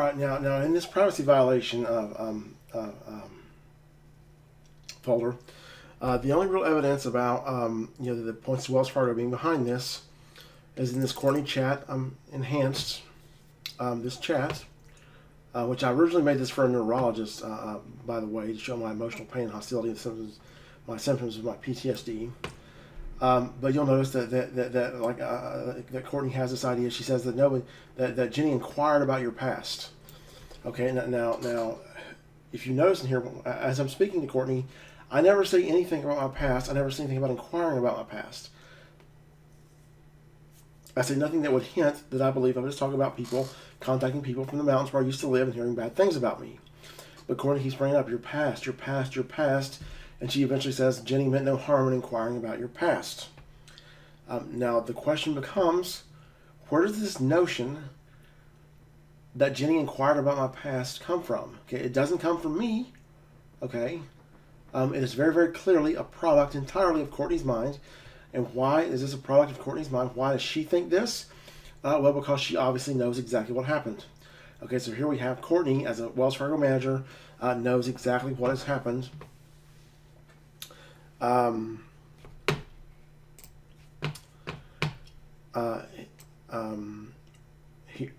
right, now in this privacy violation folder, the only real evidence about that points to Wells Fargo being behind this is in this Courtney chat enhanced this chat, which I originally made this for a neurologist, by the way, to show my emotional pain and hostility and symptoms of my PTSD. But you'll notice that Courtney has this idea. She says that Jenny inquired about your past. Okay, now, if you notice in here, as I'm speaking to Courtney, I never say anything about my past. I never say anything about inquiring about my past. I say nothing that would hint that I believe I'm just talking about people, contacting people from the mountains where I used to live and hearing bad things about me. But Courtney keeps bringing up your past, your past, your past, and she eventually says Jenny meant no harm in inquiring about your past. Now the question becomes, where does this notion that Jenny inquired about my past come from? Okay, it doesn't come from me. Okay, it is very, very clearly a product entirely of Courtney's mind. And why is this a product of Courtney's mind? Why does she think this? Well, because she obviously knows exactly what happened. Okay, so here we have Courtney, as a Wells Fargo manager, knows exactly what has happened.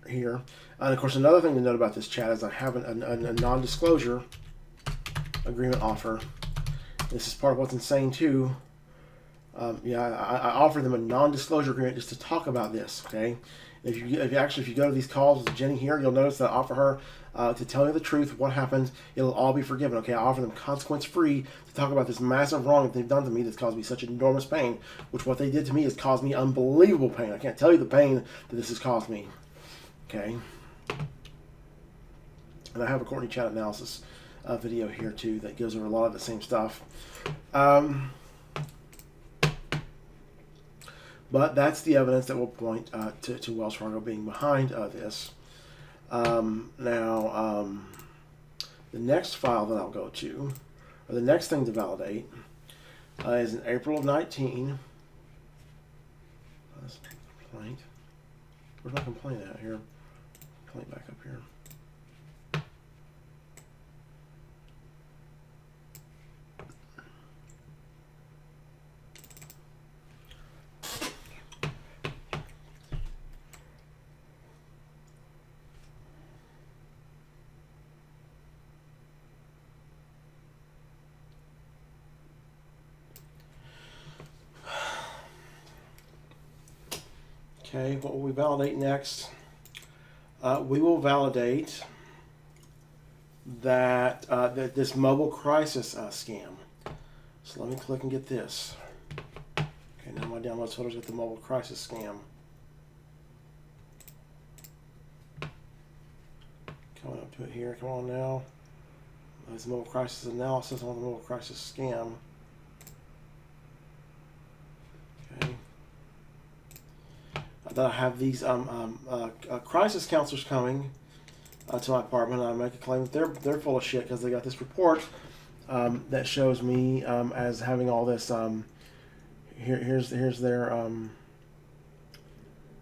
Here. And of course, another thing to note about this chat is I have a non-disclosure agreement offer. This is part of what's insane too. I offer them a non-disclosure agreement just to talk about this. Okay, if you go to these calls with Jenny here, you'll notice that I offer her to tell you the truth, what happened. It'll all be forgiven. Okay, I offer them consequence-free to talk about this massive wrong that they've done to me that's caused me such enormous pain. Which what they did to me has caused me unbelievable pain. I can't tell you the pain that this has caused me. Okay, and I have a Courtney chat analysis video here too that goes over a lot of the same stuff. But that's the evidence that will point to Wells Fargo being behind this. Now, the next file that I'll go to, or the next thing to validate, is in April of 19. Complaint. Where's my complaint at here? Complaint back up here. Okay, what will we validate next? We will validate that this mobile crisis scam. So let me click and get this. Okay, now my downloads folder's got the mobile crisis scam. Coming up to it here. Come on now. There's mobile crisis analysis on the mobile crisis scam. Okay. That I have these crisis counselors coming to my apartment. I make a claim that they're full of shit because they got this report that shows me as having all this. Here's their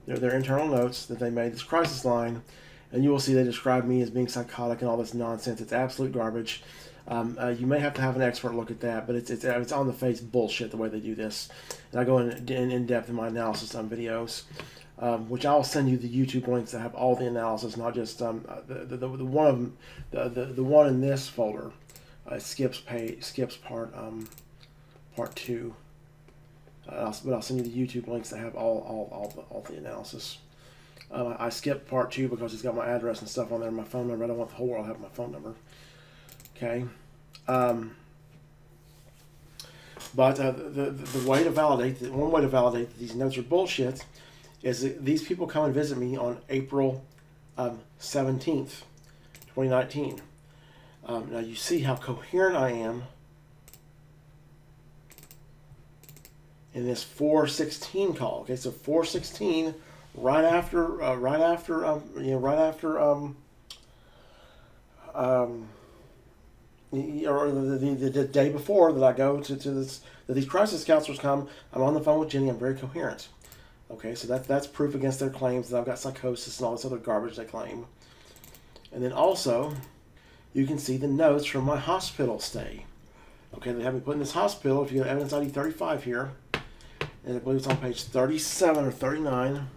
internal notes that they made, this crisis line, and you will see they describe me as being psychotic and all this nonsense. It's absolute garbage. You may have to have an expert look at that, but it's on the face bullshit the way they do this. And I go in depth in my analysis on videos, which I'll send you the YouTube links that have all the analysis, not just the one in this folder. Skips part 2. But I'll send you the YouTube links that have all the analysis. I skipped part 2 because it's got my address and stuff on there, and my phone number. I don't want the whole world to have my phone number. Okay. But the way to validate, one way to validate that these notes are bullshit is that these people come and visit me on April 17th, 2019. Now you see how coherent I am in this 416 call. Okay, so 416 right after or the day before that I go to this, that these crisis counselors come, I'm on the phone with Jenny, I'm very coherent. Okay, so that's proof against their claims that I've got psychosis and all this other garbage they claim. And then also, you can see the notes from my hospital stay. Okay, they have me put in this hospital. If you go to Evidence ID 35 here, and I believe it's on page 37 or 39,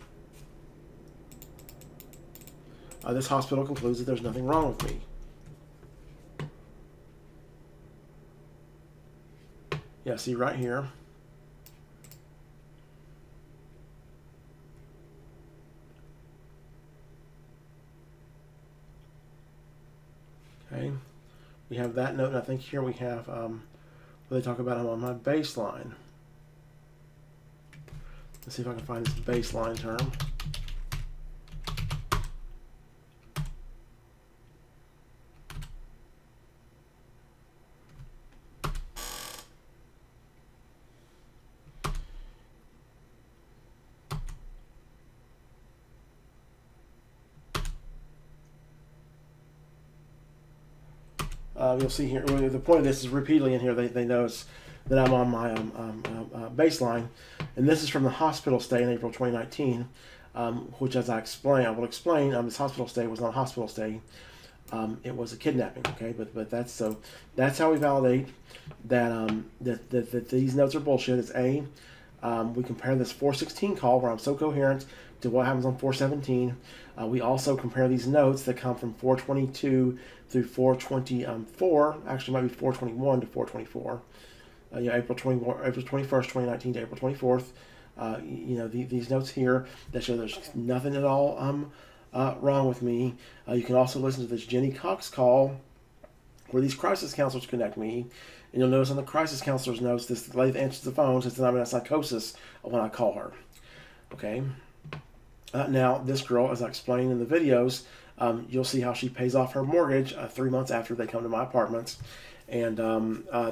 this hospital concludes that there's nothing wrong with me. Yeah, see right here. Okay, we have that note, and I think here we have where they talk about I'm on my baseline. Let's see if I can find this baseline term. You'll see here, well, the point of this is repeatedly in here, they notice that I'm on my baseline. And this is from the hospital stay in April 2019, which, as I will explain, this hospital stay was not a hospital stay. It was a kidnapping, okay? But that's how we validate that, that these notes are bullshit. It's A, we compare this 416 call where I'm so coherent to what happens on 417. We also compare these notes that come from 422 through 424. Actually, it might be 421 to 424. April 21st, 2019 to April 24th. These notes here that show there's nothing at all wrong with me. You can also listen to this Jenny Cox call where these crisis counselors connect me. And you'll notice on the crisis counselor's notes, this lady answers the phone, says that I'm in a psychosis when I call her. Okay? Now, this girl, as I explained in the videos, you'll see how she pays off her mortgage 3 months after they come to my apartment. And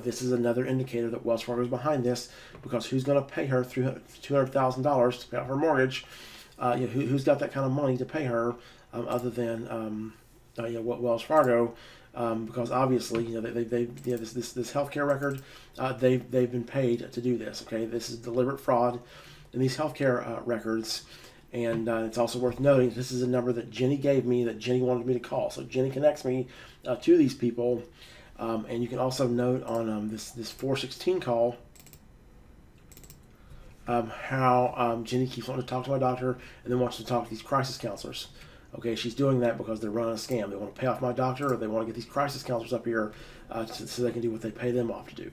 this is another indicator that Wells Fargo is behind this, because who's going to pay her $200,000 to pay off her mortgage? Who's got that kind of money to pay her other than Wells Fargo? Because obviously, this healthcare record, they've been paid to do this. Okay, this is deliberate fraud in these healthcare records. And it's also worth noting this is a number that Jenny gave me, that Jenny wanted me to call. So Jenny connects me to these people. And you can also note on this 416 call how Jenny keeps wanting to talk to my doctor and then wants to talk to these crisis counselors. Okay, she's doing that because they're running a scam. They want to pay off my doctor, or they want to get these crisis counselors up here so they can do what they pay them off to do.